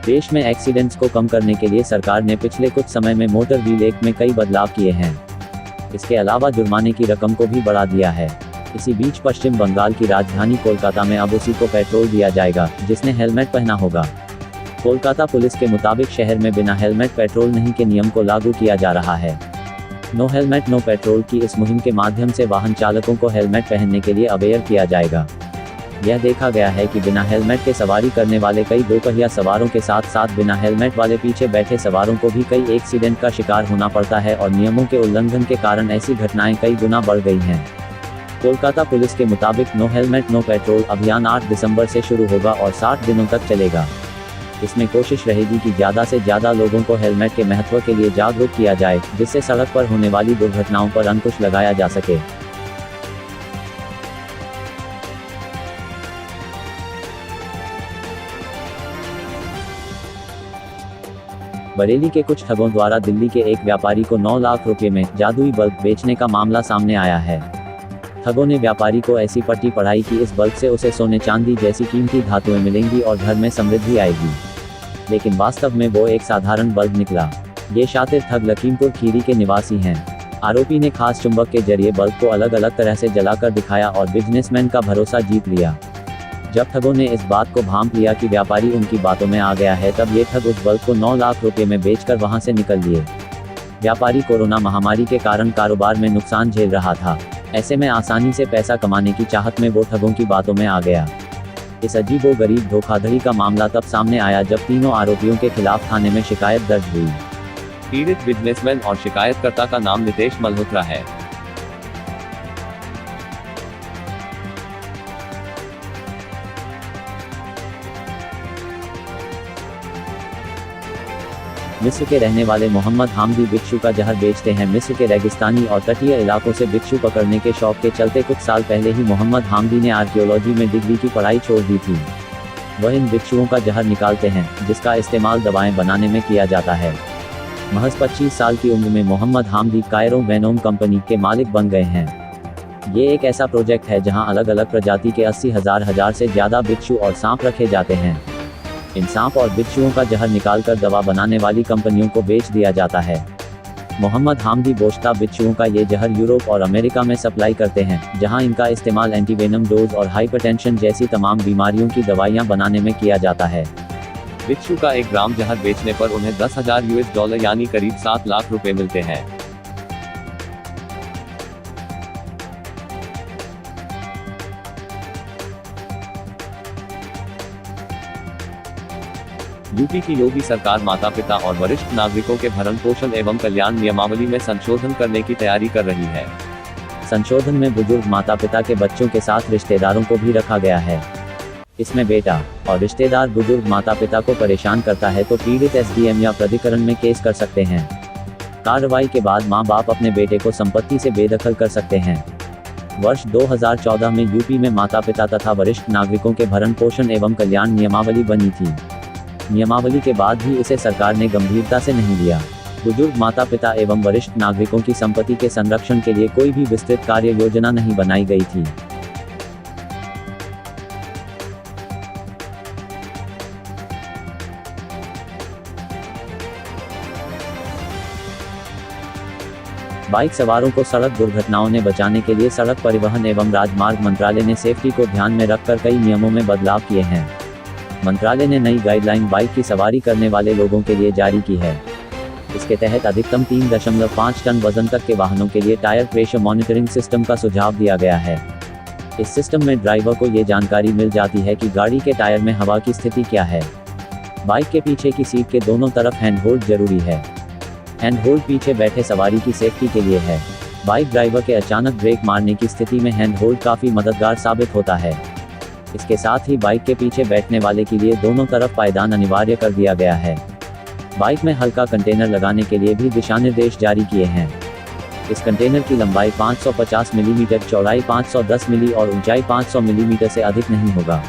देश में एक्सीडेंट्स को कम करने के लिए सरकार ने पिछले कुछ समय में मोटर व्हील एक्ट में कई बदलाव किए हैं। इसके अलावा जुर्माने की रकम को भी बढ़ा दिया है। इसी बीच पश्चिम बंगाल की राजधानी कोलकाता में अब उसी को पेट्रोल दिया जाएगा जिसने हेलमेट पहना होगा। कोलकाता पुलिस के मुताबिक शहर में बिना हेलमेट पेट्रोल नहीं के नियम को लागू किया जा रहा है। नो हेलमेट नो पेट्रोल की इस मुहिम के माध्यम से वाहन चालकों को हेलमेट पहनने के लिए अवेयर किया जाएगा। यह देखा गया है कि बिना हेलमेट के सवारी करने वाले कई दोपहिया सवारों के साथ साथ बिना हेलमेट वाले पीछे बैठे सवारों को भी कई एक्सीडेंट का शिकार होना पड़ता है और नियमों के उल्लंघन के कारण ऐसी घटनाएं कई गुना बढ़ गई हैं। कोलकाता पुलिस के मुताबिक नो हेलमेट नो पेट्रोल अभियान 8 दिसंबर से शुरू होगा और 60 दिनों तक चलेगा। इसमें कोशिश रहेगी कि ज़्यादा से ज़्यादा लोगों को हेलमेट के महत्व के लिए जागरूक किया जाए, जिससे सड़क पर होने वाली दुर्घटनाओं पर अंकुश लगाया जा सके। बरेली के कुछ ठगों द्वारा दिल्ली के एक व्यापारी को 9 लाख रुपए में जादुई बल्ब बेचने का मामला सामने आया है। ठगों ने व्यापारी को ऐसी पट्टी पढ़ाई कि इस बल्ब से उसे सोने चांदी जैसी कीमती धातुएं मिलेंगी और घर में समृद्धि आएगी, लेकिन वास्तव में वो एक साधारण बल्ब निकला। ये शातिर ठग लखीमपुर खीरी के निवासी हैं। आरोपी ने खास चुंबक के जरिए बल्ब को अलग अलग तरह से जलाकर दिखाया और बिजनेसमैन का भरोसा जीत लिया। जब ठगों ने इस बात को भांप लिया कि व्यापारी उनकी बातों में आ गया है, तब ये ठग उस बल्ब को 9 लाख रुपए में बेचकर वहां से निकल लिए। व्यापारी कोरोना महामारी के कारण कारोबार में नुकसान झेल रहा था। ऐसे में आसानी से पैसा कमाने की चाहत में वो ठगों की बातों में आ गया। इस अजीबोगरीब धोखाधड़ी का मामला तब सामने आया जब तीनों आरोपियों के खिलाफ थाने में शिकायत दर्ज हुई। पीड़ित बिजनेसमैन और शिकायतकर्ता का नाम नितेश मल्होत्रा है। मिस्र के रहने वाले मोहम्मद हामदी बिच्छू का जहर बेचते हैं। मिस्र के रेगिस्तानी और तटीय इलाकों से बिच्छू पकड़ने के शौक के चलते कुछ साल पहले ही मोहम्मद हामदी ने आर्कियोलॉजी में डिग्री की पढ़ाई छोड़ दी थी। वह इन बिच्छुओं का जहर निकालते हैं, जिसका इस्तेमाल दवाएं बनाने में किया जाता है। महज 25 साल की उम्र में मोहम्मद हामदी कायरो वेनोम कंपनी के मालिक बन गए हैं। ये एक ऐसा प्रोजेक्ट है जहां अलग अलग प्रजाति के 80,000 से ज़्यादा बिच्छू और सांप रखे जाते हैं। इन सांप और बिच्छुओं का जहर निकालकर दवा बनाने वाली कंपनियों को बेच दिया जाता है। मोहम्मद हामदी बोश्ता बिच्छुओं का ये जहर यूरोप और अमेरिका में सप्लाई करते हैं, जहां इनका इस्तेमाल एंटीवेनम डोज और हाइपरटेंशन जैसी तमाम बीमारियों की दवाइयां बनाने में किया जाता है। बिच्छू का 1 ग्राम जहर बेचने पर उन्हें $10,000 यानी करीब 7 लाख रुपए मिलते हैं। यूपी की योगी सरकार माता पिता और वरिष्ठ नागरिकों के भरण पोषण एवं कल्याण नियमावली में संशोधन करने की तैयारी कर रही है। संशोधन में बुजुर्ग माता पिता के बच्चों के साथ रिश्तेदारों को भी रखा गया है। इसमें बेटा और रिश्तेदार बुजुर्ग माता पिता को परेशान करता है तो पीड़ित एसडीएम या प्राधिकरण में केस कर सकते हैं। कार्रवाई के बाद मां बाप अपने बेटे को संपत्ति से बेदखल कर सकते हैं। वर्ष 2014 में यूपी में माता पिता तथा वरिष्ठ नागरिकों के भरण पोषण एवं कल्याण नियमावली बनी थी। नियमावली के बाद भी इसे सरकार ने गंभीरता से नहीं लिया। बुजुर्ग माता पिता एवं वरिष्ठ नागरिकों की संपत्ति के संरक्षण के लिए कोई भी विस्तृत कार्य योजना नहीं बनाई गई थी। बाइक सवारों को सड़क दुर्घटनाओं ने बचाने के लिए सड़क परिवहन एवं राजमार्ग मंत्रालय ने सेफ्टी को ध्यान में रखकर कई नियमों में बदलाव किए हैं। मंत्रालय ने नई गाइडलाइन बाइक की सवारी करने वाले लोगों के लिए जारी की है। इसके तहत अधिकतम 3.5 टन वजन तक के वाहनों के लिए टायर प्रेशर मॉनिटरिंग सिस्टम का सुझाव दिया गया है। इस सिस्टम में ड्राइवर को ये जानकारी मिल जाती है कि गाड़ी के टायर में हवा की स्थिति क्या है। बाइक के पीछे की सीट के दोनों तरफ हैंड होल्ड जरूरी है। हैंड होल्ड पीछे बैठे सवारी की सेफ्टी के लिए है। बाइक ड्राइवर के अचानक ब्रेक मारने की स्थिति में हैंड होल्ड काफ़ी मददगार साबित होता है। इसके साथ ही बाइक के पीछे बैठने वाले के लिए दोनों तरफ पायदान अनिवार्य कर दिया गया है। बाइक में हल्का कंटेनर लगाने के लिए भी दिशा निर्देश जारी किए हैं। इस कंटेनर की लंबाई 550 मिलीमीटर, चौड़ाई 510 मिली और ऊंचाई 500 मिलीमीटर से अधिक नहीं होगा।